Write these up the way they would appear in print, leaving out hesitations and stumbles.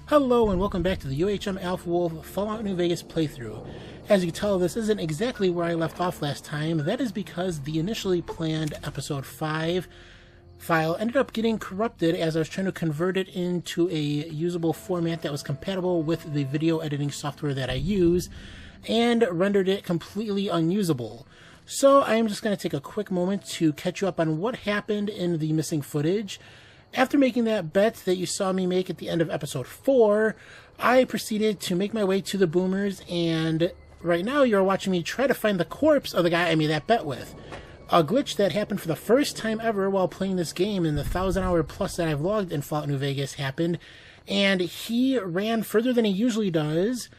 Hello and welcome back to the UHM Alpha Wolf Fallout New Vegas playthrough. As you can tell, this isn't exactly where I left off last time. That is because the initially planned episode 5 file ended up getting corrupted as I was trying to convert it into a usable format that was compatible with the video editing software that I use, and rendered it completely unusable. So I am just going to take a quick moment to catch you up on what happened in the missing footage. After making that bet that you saw me make at the end of episode 4, I proceeded to make my way to the boomers, and right now you're watching me try to find the corpse of the guy I made that bet with. A glitch that happened for the first time ever while playing this game in the 1,000-hour plus that I've logged in Fallout New Vegas happened, and he ran further than he usually does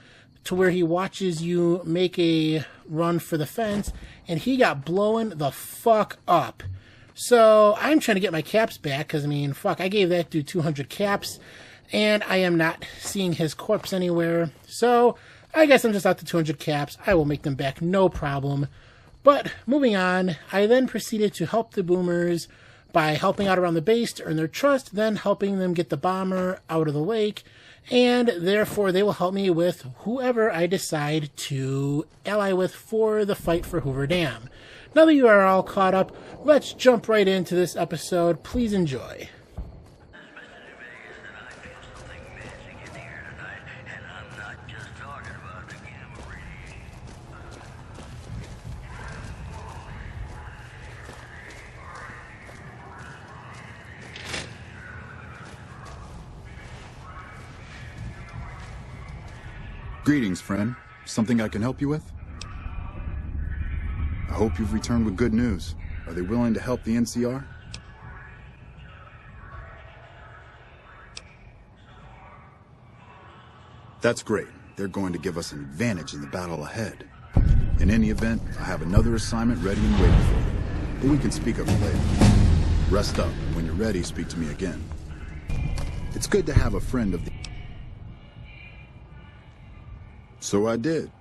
to where he watches you make a run for the fence, and he got blown the fuck up. So I'm trying to get my caps back because, I mean, fuck, I gave that dude 200 caps and I am not seeing his corpse anywhere. So I guess I'm just out to 200 caps. I will make them back, no problem. But moving on, I then proceeded to help the boomers by helping out around the base to earn their trust, then helping them get the bomber out of the lake, and therefore they will help me with whoever I decide to ally with for the fight for Hoover Dam. Now that you are all caught up, let's jump right into this episode. Please enjoy. Greetings, friend. Something I can help you with? I hope you've returned with good news. Are they willing to help the NCR? That's great. They're going to give us an advantage in the battle ahead. In any event, I have another assignment ready and waiting for you. But we can speak of it later. Rest up, and when you're ready, speak to me again. It's good to have a friend of the... So I did.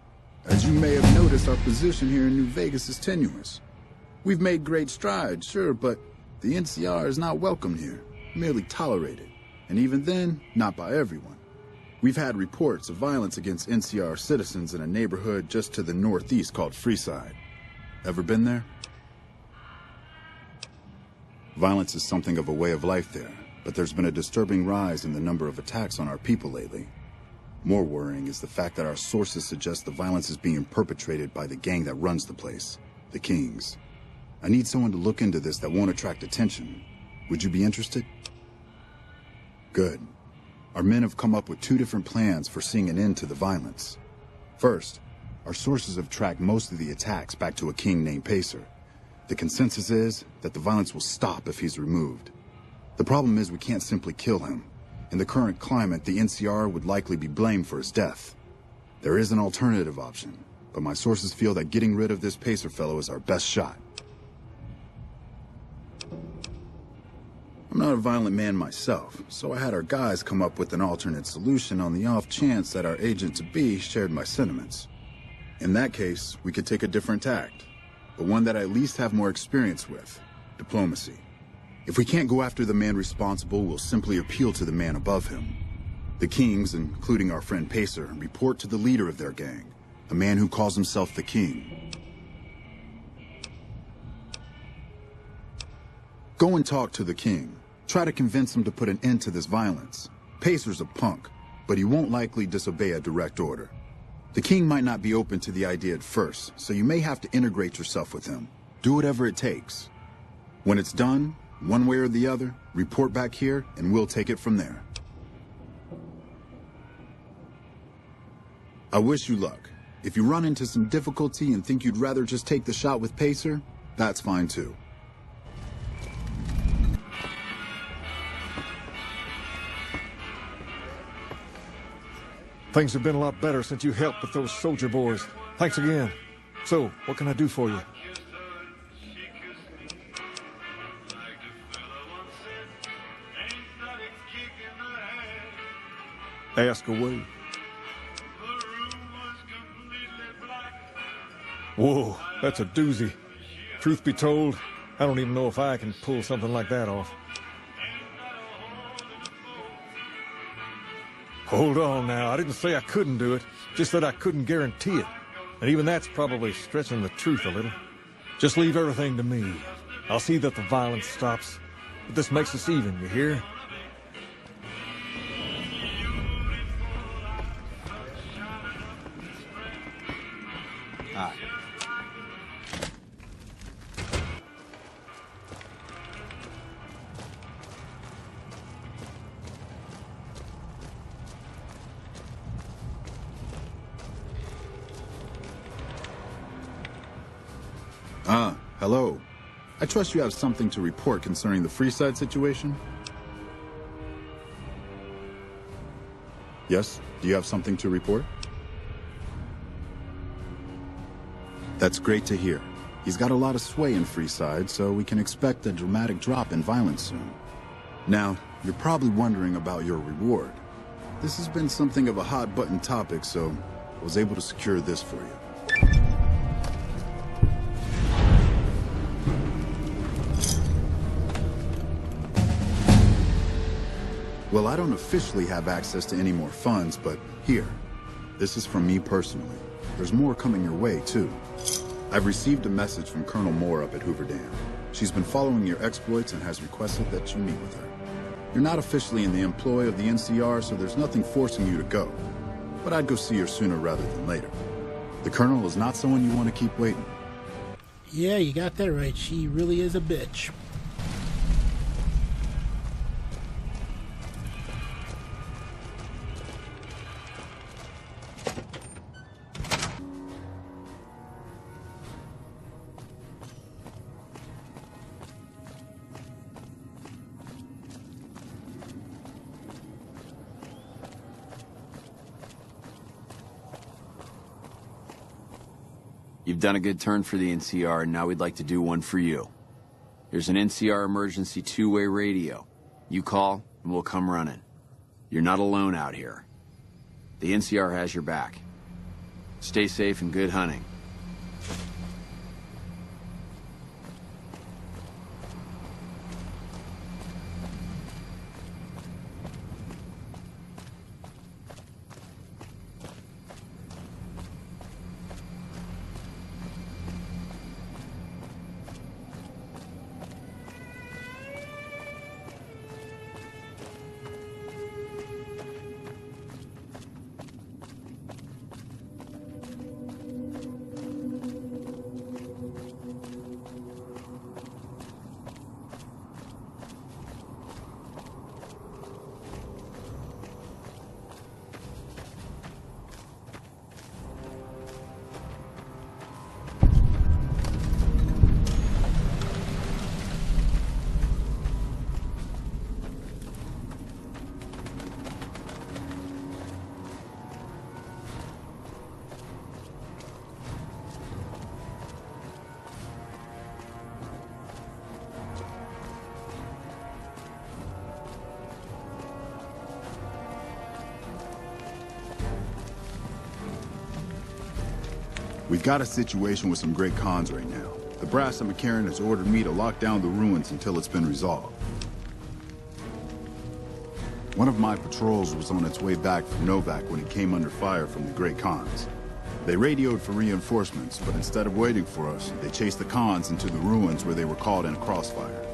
As you may have noticed, our position here in New Vegas is tenuous. We've made great strides, sure, but the NCR is not welcomed here, merely tolerated. And even then, not by everyone. We've had reports of violence against NCR citizens in a neighborhood just to the northeast called Freeside. Ever been there? Violence is something of a way of life there, but there's been a disturbing rise in the number of attacks on our people lately. More worrying is the fact that our sources suggest the violence is being perpetrated by the gang that runs the place, the Kings. I need someone to look into this that won't attract attention. Would you be interested? Good. Our men have come up with 2 different plans for seeing an end to the violence. First, our sources have tracked most of the attacks back to a king named Pacer. The consensus is that the violence will stop if he's removed. The problem is we can't simply kill him. In the current climate, the NCR would likely be blamed for his death. There is an alternative option, but my sources feel that getting rid of this Pacer fellow is our best shot. I'm not a violent man myself, so I had our guys come up with an alternate solution on the off chance that our agent-to-be shared my sentiments. In that case, we could take a different tact, but one that I at least have more experience with: diplomacy. If we can't go after the man responsible, we'll simply appeal to the man above him. The Kings, including our friend Pacer, report to the leader of their gang, a man who calls himself the King. Go and talk to the King. Try to convince him to put an end to this violence. Pacer's a punk, but he won't likely disobey a direct order. The King might not be open to the idea at first, so you may have to integrate yourself with him. Do whatever it takes. When it's done, one way or the other, report back here, and we'll take it from there. I wish you luck. If you run into some difficulty and think you'd rather just take the shot with Pacer, that's fine too. Things have been a lot better since you helped with those soldier boys. Thanks again. So, what can I do for you? Ask away. Whoa, that's a doozy. Truth be told, I don't even know if I can pull something like that off. Hold on now. I didn't say I couldn't do it. Just that I couldn't guarantee it. And even that's probably stretching the truth a little. Just leave everything to me. I'll see that the violence stops. But this makes us even, you hear? Hi. Hello. I trust you have something to report concerning the Freeside situation? Yes? Do you have something to report? That's great to hear. He's got a lot of sway in Freeside, so we can expect a dramatic drop in violence soon. Now, you're probably wondering about your reward. This has been something of a hot-button topic, so I was able to secure this for you. Well, I don't officially have access to any more funds, but here. This is from me personally. There's more coming your way, too. I've received a message from Colonel Moore up at Hoover Dam. She's been following your exploits and has requested that you meet with her. You're not officially in the employ of the NCR, so there's nothing forcing you to go. But I'd go see her sooner rather than later. The Colonel is not someone you want to keep waiting. Yeah, you got that right. She really is a bitch. You've done a good turn for the NCR, and now we'd like to do one for you. There's an NCR emergency two-way radio. You call, and we'll come running. You're not alone out here. The NCR has your back. Stay safe and good hunting. We've got a situation with some great cons right now. The brass at McCarran has ordered me to lock down the ruins until it's been resolved. One of my patrols was on its way back from Novak when it came under fire from the Great Khans. They radioed for reinforcements, but instead of waiting for us, they chased the Khans into the ruins where they were caught in a crossfire.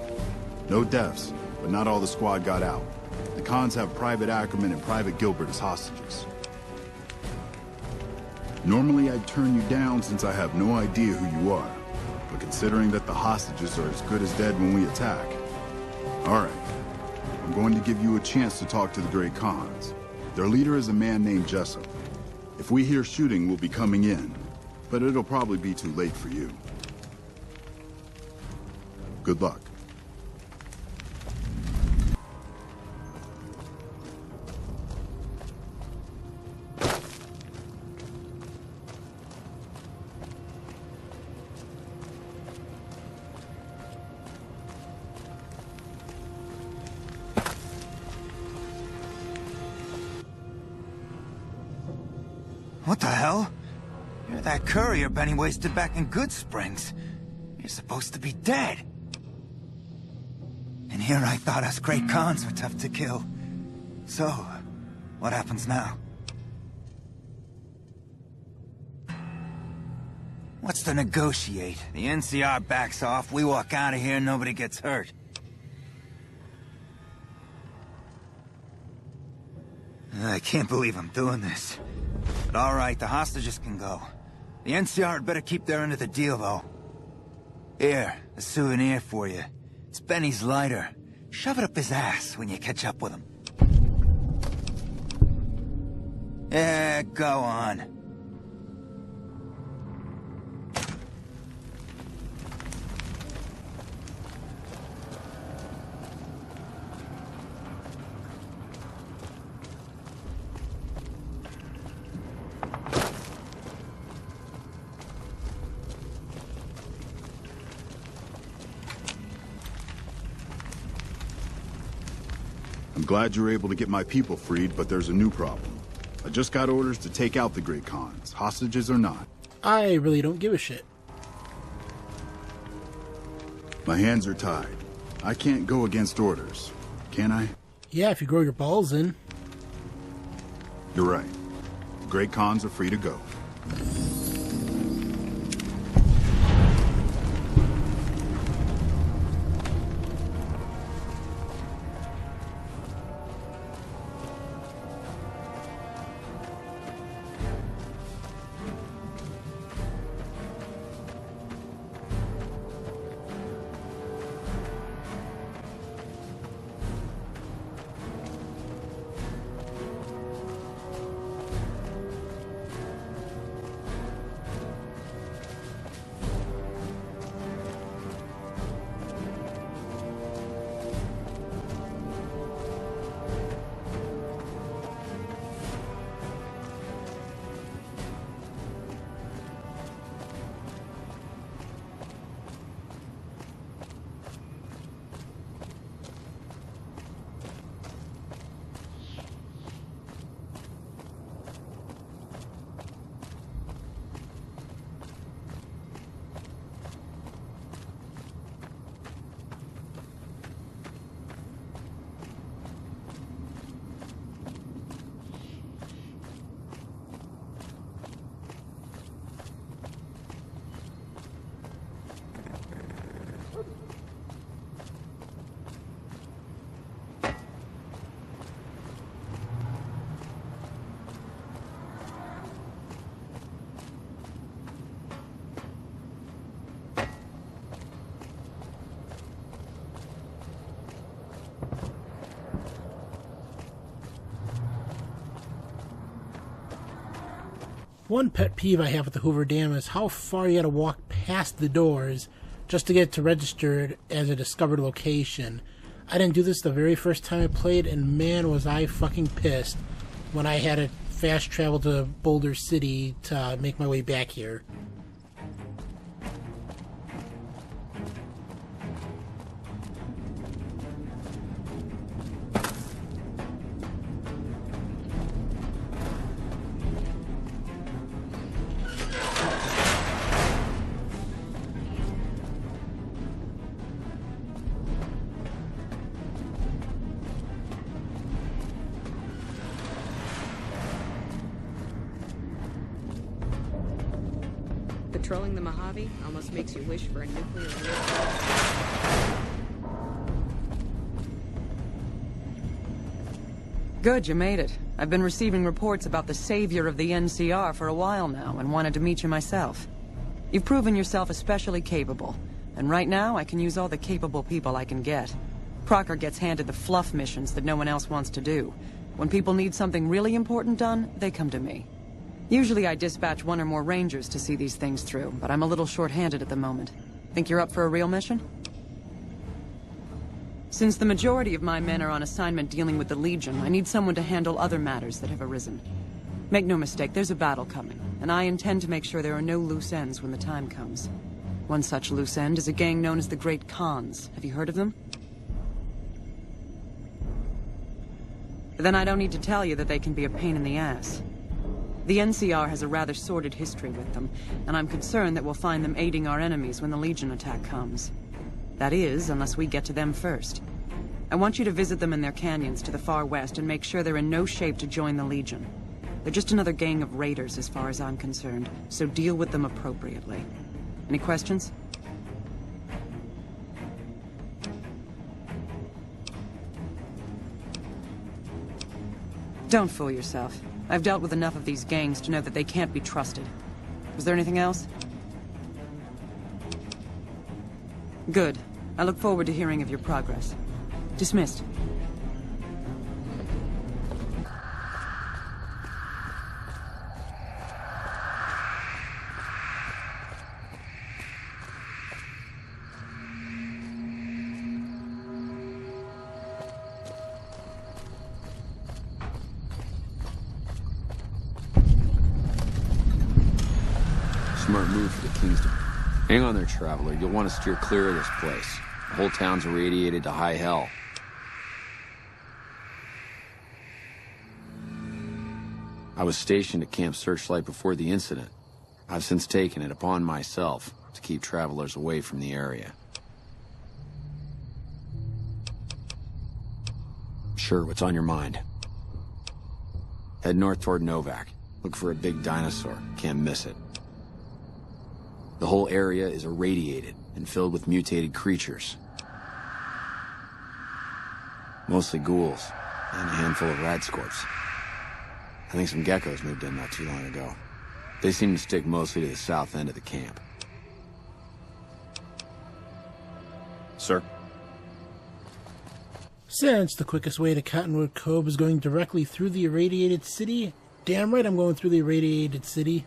No deaths, but not all the squad got out. The Khans have Private Ackerman and Private Gilbert as hostages. Normally I'd turn you down since I have no idea who you are, but considering that the hostages are as good as dead when we attack, all right, I'm going to give you a chance to talk to the Great Khans. Their leader is a man named Jessup. If we hear shooting, we'll be coming in, but it'll probably be too late for you. Good luck. What the hell? You're that courier Benny wasted back in Goodsprings. You're supposed to be dead. And here I thought us Great Khans were tough to kill. So, What happens now? What's to negotiate? The NCR backs off, we walk out of here, nobody gets hurt. I can't believe I'm doing this. But alright, the hostages can go. The NCR had better keep their end of the deal, though. Here, a souvenir for you. It's Benny's lighter. Shove it up his ass when you catch up with him. Yeah, go on. I'm glad you were able to get my people freed, but there's a new problem. I just got orders to take out the Great Khans, hostages or not. I really don't give a shit. My hands are tied. I can't go against orders, can I? Yeah, if you grow your balls in. You're right. The Great Khans are free to go. One pet peeve I have with the Hoover Dam is how far you gotta walk past the doors just to get to registered as a discovered location. I didn't do this the very first time I played, and man was I fucking pissed when I had to fast travel to Boulder City to make my way back here. Patrolling the Mojave almost makes you wish for a nuclear war. Good, you made it. I've been receiving reports about the savior of the NCR for a while now, and wanted to meet you myself. You've proven yourself especially capable, and right now I can use all the capable people I can get. Crocker gets handed the fluff missions that no one else wants to do. When people need something really important done, they come to me. Usually I dispatch one or more rangers to see these things through, but I'm a little short-handed at the moment. Think you're up for a real mission? Since the majority of my men are on assignment dealing with the Legion, I need someone to handle other matters that have arisen. Make no mistake, there's a battle coming, and I intend to make sure there are no loose ends when the time comes. One such loose end is a gang known as the Great Khans. Have you heard of them? Then I don't need to tell you that they can be a pain in the ass. The NCR has a rather sordid history with them, and I'm concerned that we'll find them aiding our enemies when the Legion attack comes. That is, unless we get to them first. I want you to visit them in their canyons to the far west and make sure they're in no shape to join the Legion. They're just another gang of raiders as far as I'm concerned, so deal with them appropriately. Any questions? Don't fool yourself. I've dealt with enough of these gangs to know that they can't be trusted. Was there anything else? Good. I look forward to hearing of your progress. Dismissed. Smart move for the King's. Hang on there, Traveler. You'll want to steer clear of this place. The whole town's irradiated to high hell. I was stationed at Camp Searchlight before the incident. I've since taken it upon myself to keep travelers away from the area. Sure, what's on your mind? Head north toward Novak. Look for a big dinosaur. Can't miss it. The whole area is irradiated and filled with mutated creatures. Mostly ghouls, and a handful of radscorps. I think some geckos moved in not too long ago. They seem to stick mostly to the south end of the camp. Sir? Since the quickest way to Cottonwood Cove is going directly through the irradiated city, damn right I'm going through the irradiated city.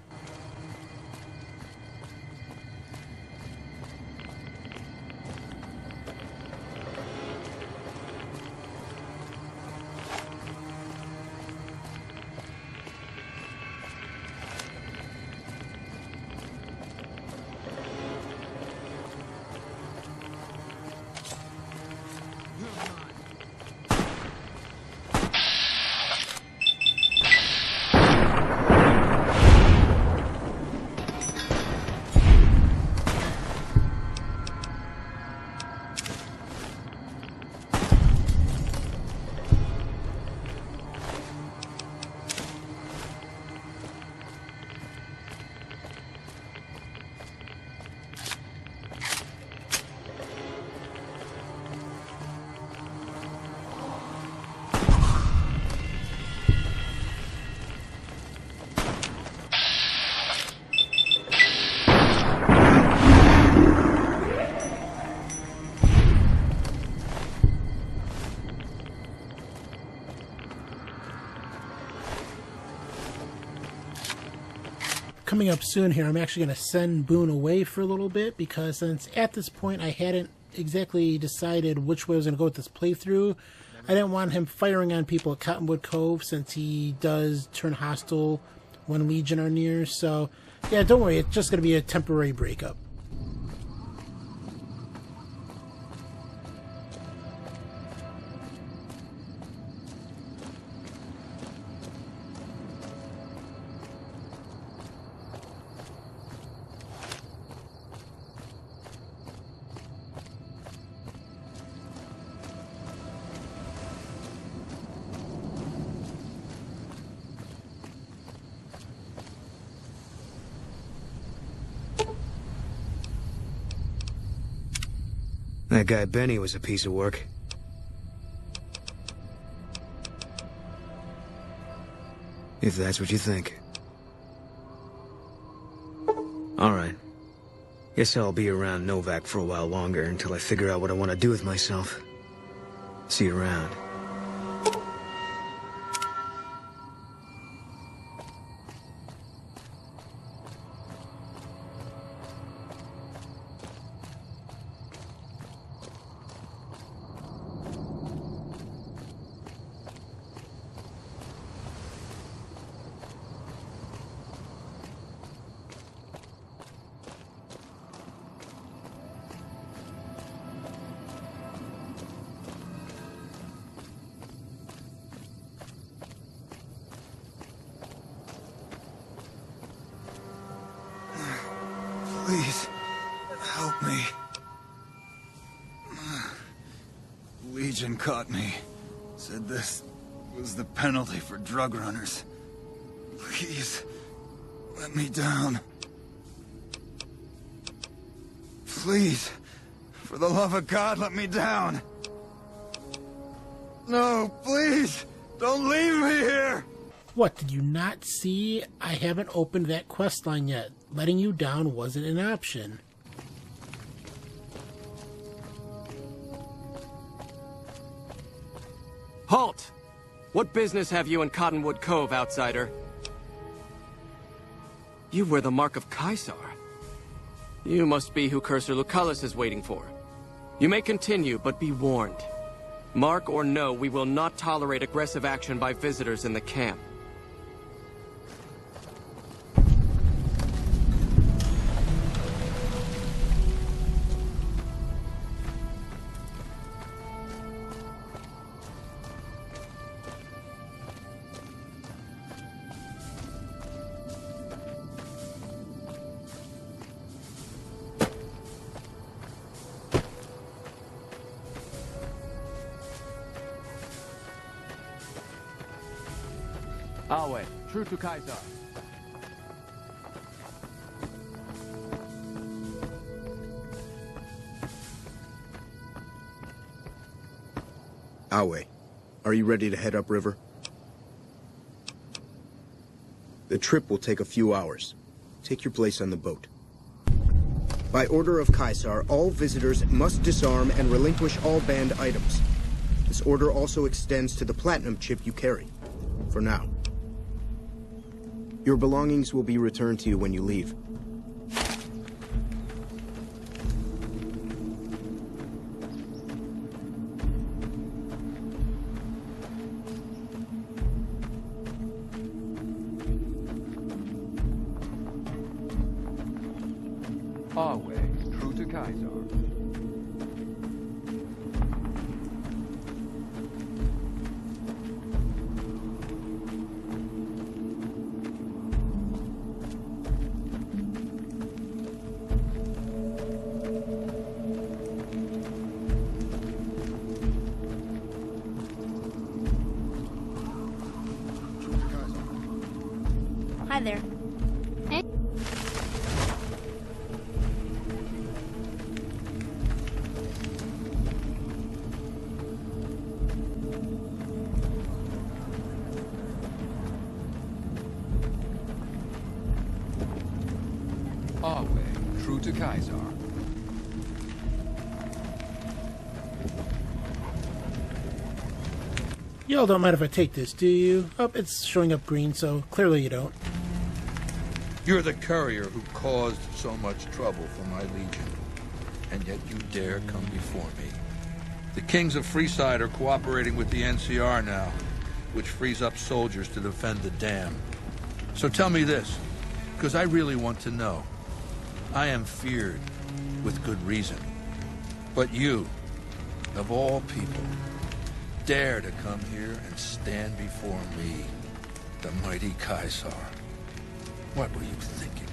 Coming up soon here, I'm actually going to send Boone away for a little bit, because since at this point I hadn't exactly decided which way I was going to go with this playthrough, I didn't want him firing on people at Cottonwood Cove, since he does turn hostile when Legion are near. So yeah, don't worry, it's just going to be a temporary breakup. That guy Benny was a piece of work. If that's what you think. Alright. Guess I'll be around Novak for a while longer until I figure out what I want to do with myself. See you around. Please, help me. Legion caught me. Said this was the penalty for drug runners. Please, let me down. Please, for the love of God, let me down. No, please, don't leave me here. What, did you not see? I haven't opened that quest line yet. Letting you down wasn't an option. Halt! What business have you in Cottonwood Cove, outsider? You wear the mark of Caesar. You must be who Cursor Lucullus is waiting for. You may continue, but be warned. Mark or no, we will not tolerate aggressive action by visitors in the camp. Always, true to Caesar. Awe, are you ready to head upriver? The trip will take a few hours. Take your place on the boat. By order of Caesar, all visitors must disarm and relinquish all banned items. This order also extends to the platinum chip you carry. For now. Your belongings will be returned to you when you leave. Always true to Caesar. Hi there. Hey. Always true to Caesar. Y'all don't mind if I take this, do you? Oh, it's showing up green, so clearly you don't. You're the courier who caused so much trouble for my legion, and yet you dare come before me. The kings of Freeside are cooperating with the NCR now, which frees up soldiers to defend the dam. So tell me this, because I really want to know. I am feared, with good reason. But you, of all people, dare to come here and stand before me, the mighty Caesar. What were you thinking?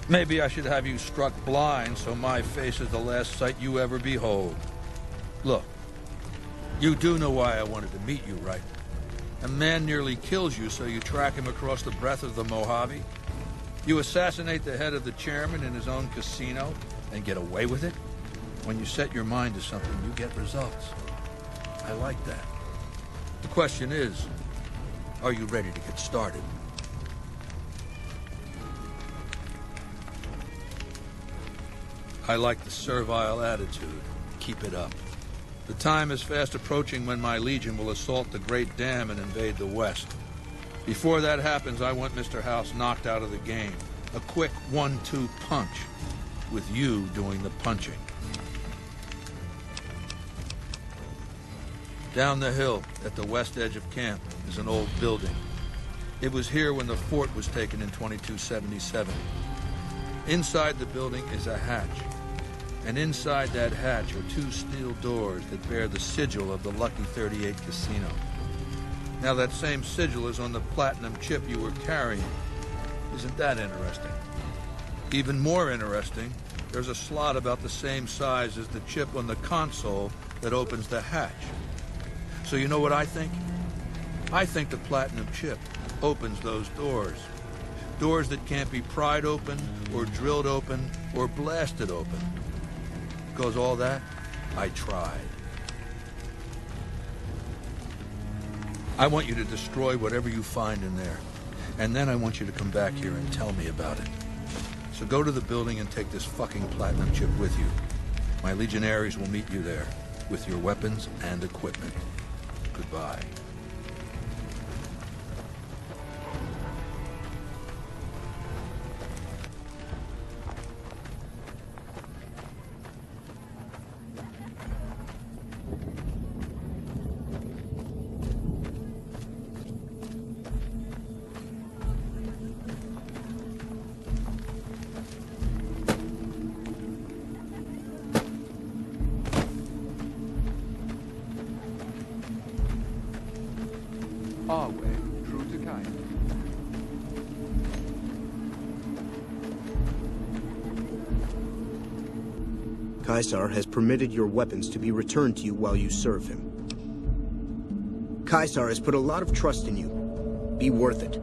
Maybe I should have you struck blind so my face is the last sight you ever behold. Look, you do know why I wanted to meet you, right? A man nearly kills you, so you track him across the breadth of the Mojave. You assassinate the head of the chairman in his own casino and get away with it. When you set your mind to something, you get results. I like that. The question is, are you ready to get started? I like the servile attitude. Keep it up. The time is fast approaching when my legion will assault the Great Dam and invade the West. Before that happens, I want Mr. House knocked out of the game. A quick 1-2 punch, with you doing the punching. Down the hill, at the west edge of camp, is an old building. It was here when the fort was taken in 2277. Inside the building is a hatch. And inside that hatch are 2 steel doors that bear the sigil of the Lucky 38 Casino. Now that same sigil is on the platinum chip you were carrying. Isn't that interesting? Even more interesting, there's a slot about the same size as the chip on the console that opens the hatch. So you know what I think? I think the platinum chip opens those doors. Doors that can't be pried open, or drilled open, or blasted open. Because all that, I tried. I want you to destroy whatever you find in there. And then I want you to come back here and tell me about it. So go to the building and take this fucking platinum chip with you. My legionaries will meet you there, with your weapons and equipment. Goodbye. Our way, true to Caesar. Caesar has permitted your weapons to be returned to you while you serve him. Caesar has put a lot of trust in you. Be worth it.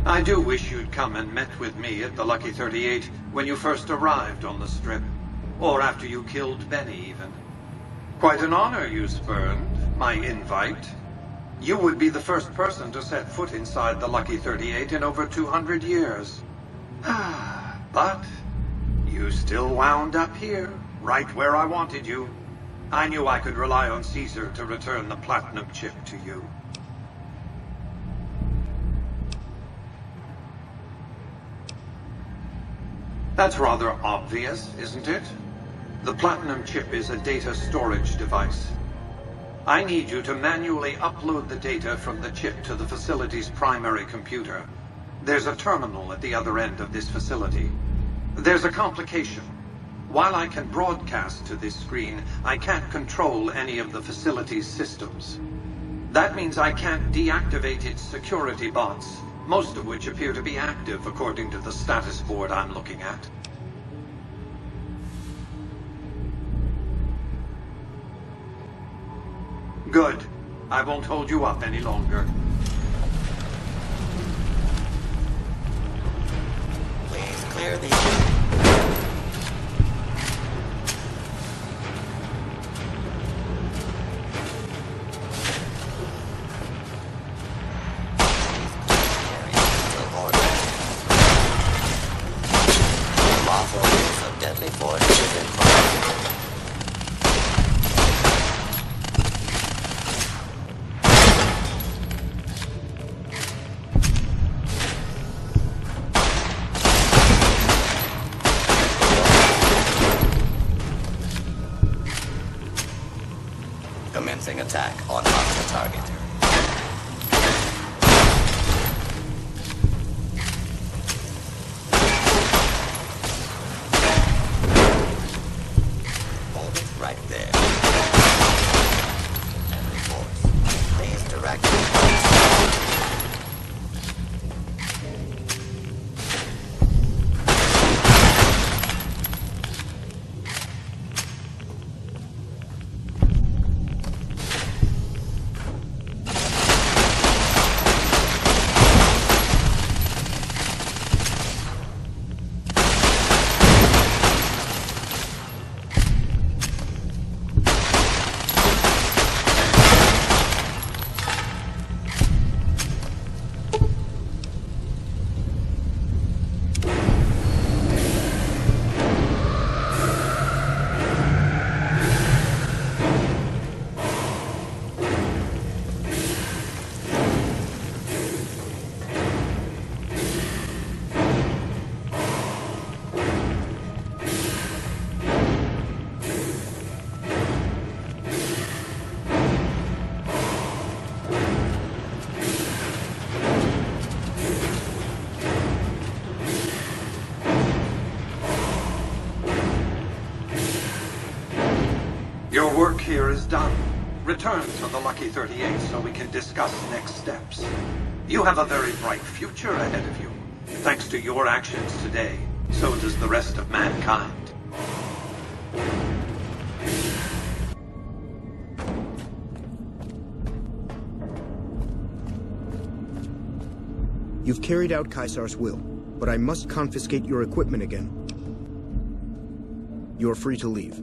I do wish you'd come and met with me at the Lucky 38 when you first arrived on the Strip. Or after you killed Benny, even. Quite an honor you spurned, my invite. You would be the first person to set foot inside the Lucky 38 in over 200 years. But you still wound up here, right where I wanted you. I knew I could rely on Caesar to return the platinum chip to you. That's rather obvious, isn't it? The platinum chip is a data storage device. I need you to manually upload the data from the chip to the facility's primary computer. There's a terminal at the other end of this facility. There's a complication. While I can broadcast to this screen, I can't control any of the facility's systems. That means I can't deactivate its security bots, most of which appear to be active according to the status board I'm looking at. Good. I won't hold you up any longer. Please clear the... Deadly force within fire. Commencing attack on hostile target. Right there. Enemy force. Please direct order is done. Return to the Lucky 38 so we can discuss next steps. You have a very bright future ahead of you. Thanks to your actions today, so does the rest of mankind. You've carried out Caesar's will, but I must confiscate your equipment again. You're free to leave.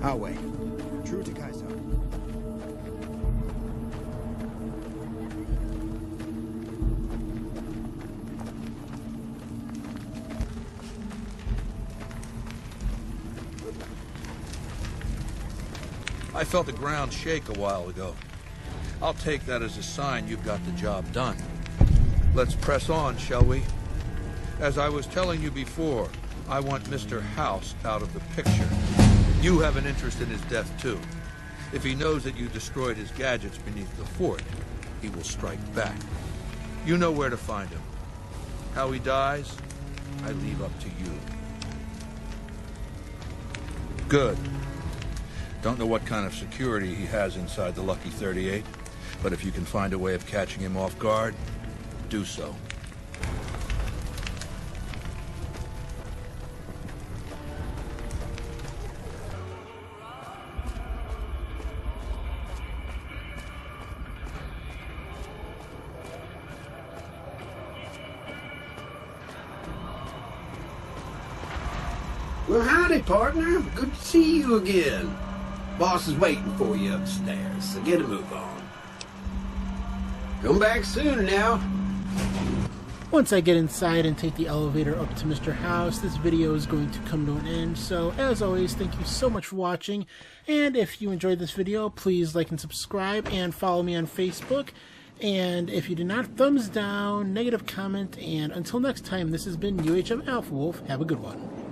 Our way. True to Caesar. I felt the ground shake a while ago. I'll take that as a sign you've got the job done. Let's press on, shall we? As I was telling you before, I want Mr. House out of the picture. You have an interest in his death, too. If he knows that you destroyed his gadgets beneath the fort, he will strike back. You know where to find him. How he dies, I leave up to you. Good. Don't know what kind of security he has inside the Lucky 38, but if you can find a way of catching him off guard, do so. Well, howdy, partner. Good to see you again. Boss is waiting for you upstairs, so get a move on. Come back soon now. Once I get inside and take the elevator up to Mr. House, this video is going to come to an end. So, as always, thank you so much for watching. And if you enjoyed this video, please like and subscribe and follow me on Facebook. And if you did not, thumbs down, negative comment, and until next time, this has been UHM Alpha Wolf. Have a good one.